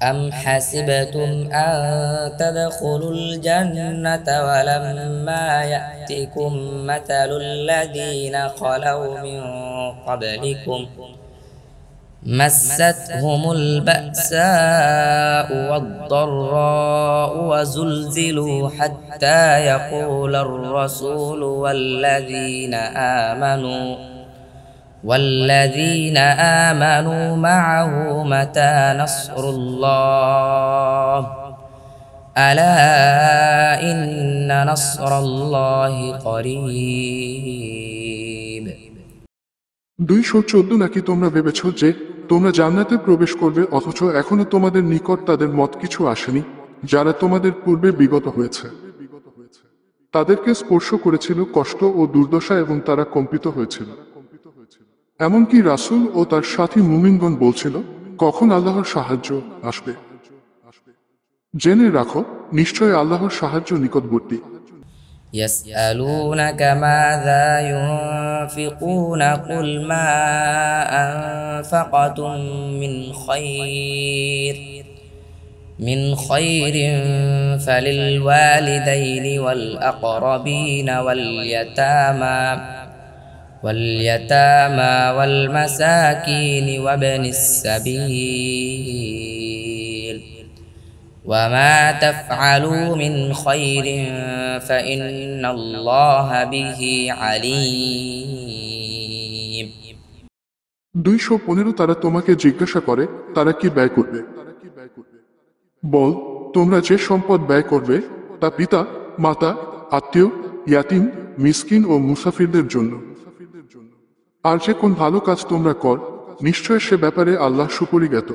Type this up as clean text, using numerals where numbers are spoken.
أم حسبتم أن تدخلوا الجنة ولما يأتكم مثل الذين خلوا من قبلكم مستهم البأساء والضراء وزلزلوا حتى يقول الرسول والذين آمنوا معه متى نصر الله ألا إن نصر الله قريب 214 নাকি তোমরা ভেবেছ যে তোমরা জান্নাতে প্রবেশ করবে অথচ এখনো তোমাদের নিকট তাদের মত কিছু আসেনি যারা তোমাদের পূর্বে বিগত হয়েছে তাদেরকে স্পর্শ করেছিল কষ্ট ও দুর্দশা এবং তারা কম্পিত হয়েছিল এমনকি রাসূল ও তার সাথী মুমিনগণ বলছিল কখন আল্লাহর সাহায্য আসবে জেনে রাখো নিশ্চয় আল্লাহর সাহায্য নিকটবর্তী يسألونك ماذا ينفقون قل ما أنفقتم من خير فللوالدين والأقربين واليتامى والمساكين وابن السبيل وما تفعلوا من خير فإن الله به عليم 215 তারা তোমাকে জিজ্ঞাসা করে তারা কি ব্যয় করবে বল তোমরা যে সম্পদ ব্যয় করবে তা পিতা মাতা আত্মীয় ইয়াতিম মিসকিন ও মুসাফিরদের জন্য আর যে কোন ভালো কাজ তোমরা কর নিশ্চয় সে ব্যাপারে আল্লাহ সুপরিজ্ঞাত